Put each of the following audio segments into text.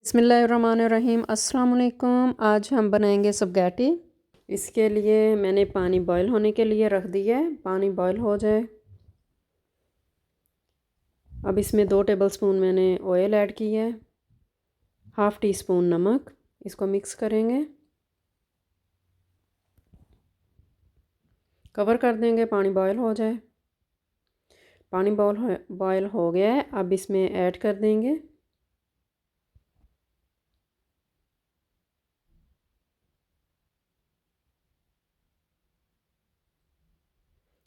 बिस्मिल्लाहिर्रहमानिर्रहीम। अस्सलाम वालेकुम। आज हम बनाएंगे स्पगैटी। इसके लिए मैंने पानी बॉईल होने के लिए रख दिया है। पानी बॉईल हो जाए, अब इसमें 2 टेबलस्पून मैंने ऑयल ऐड किया है, हाफ़ टी स्पून नमक। इसको मिक्स करेंगे, कवर कर देंगे, पानी बॉईल हो जाए। पानी बॉईल हो गया है, अब इसमें ऐड कर देंगे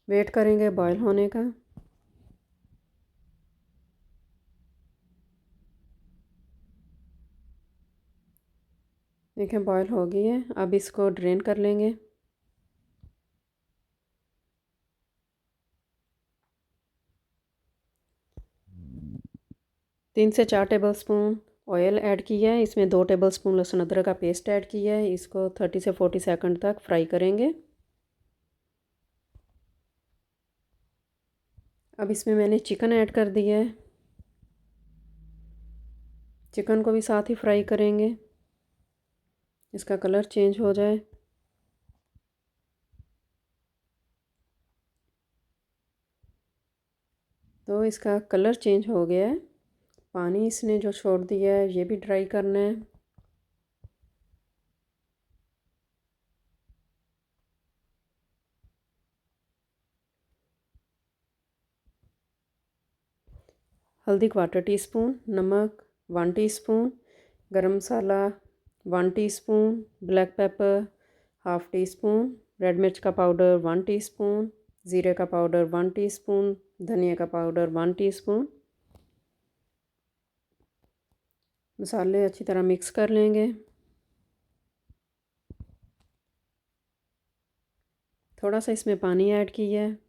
वेट करेंगे बॉईल होने का। देखें बॉईल हो गई है, अब इसको ड्रेन कर लेंगे। तीन से 4 टेबलस्पून ऑयल ऐड किया है, इसमें 2 टेबलस्पून लहसुन अदरक का पेस्ट ऐड किया है। इसको 30 से 40 सेकंड तक फ्राई करेंगे। अब इसमें मैंने चिकन ऐड कर दिया है, चिकन को भी साथ ही फ्राई करेंगे, इसका कलर चेंज हो जाए। तो इसका कलर चेंज हो गया है, पानी इसने जो छोड़ दिया है ये भी ड्राई करना है। हल्दी क्वार्टर टीस्पून, नमक 1 टीस्पून, गरम मसाला 1 teaspoon, black pepper half tea spoon, red मिर्च का पाउडर 1 टीस्पून, ज़ीरे का पाउडर 1 टीस्पून, धनिया का पाउडर 1 टीस्पून। मसाले अच्छी तरह मिक्स कर लेंगे। थोड़ा सा इसमें पानी ऐड किया है।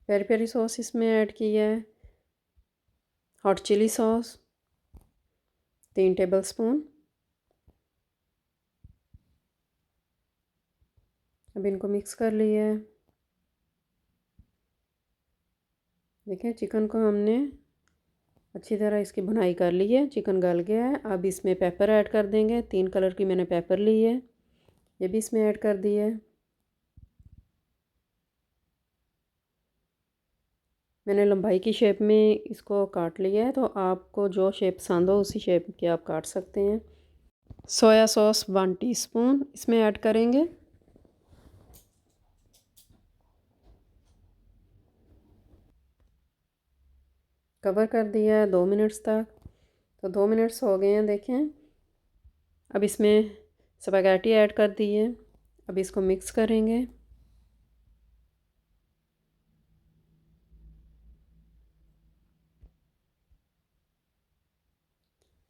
पेरी पेरी सॉस इसमें ऐड किया है, हॉट चिली सॉस 3 टेबलस्पून। अब इनको मिक्स कर लिया है। देखें चिकन को हमने अच्छी तरह इसकी भुनाई कर ली है, चिकन गल गया है। अब इसमें पेपर ऐड कर देंगे, 3 कलर की मैंने पेपर ली है, ये भी इसमें ऐड कर दी है। मैंने लंबाई की शेप में इसको काट लिया है, तो आपको जो शेप पसंद हो उसी शेप के आप काट सकते हैं। सोया सॉस 1 टीस्पून इसमें ऐड करेंगे। कवर कर दिया है 2 मिनट्स तक, तो 2 मिनट्स हो गए हैं देखें। अब इसमें स्पैगेटी ऐड कर दी है, अब इसको मिक्स करेंगे।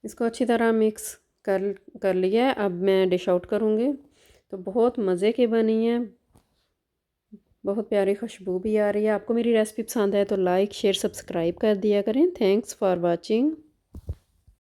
इसको अच्छी तरह मिक्स कर लिया है, अब मैं डिश आउट करूँगी। तो बहुत मज़े की बनी है, बहुत प्यारी खुशबू भी आ रही है। आपको मेरी रेसिपी पसंद है तो लाइक शेयर सब्सक्राइब कर दिया करें। Thanks for watching.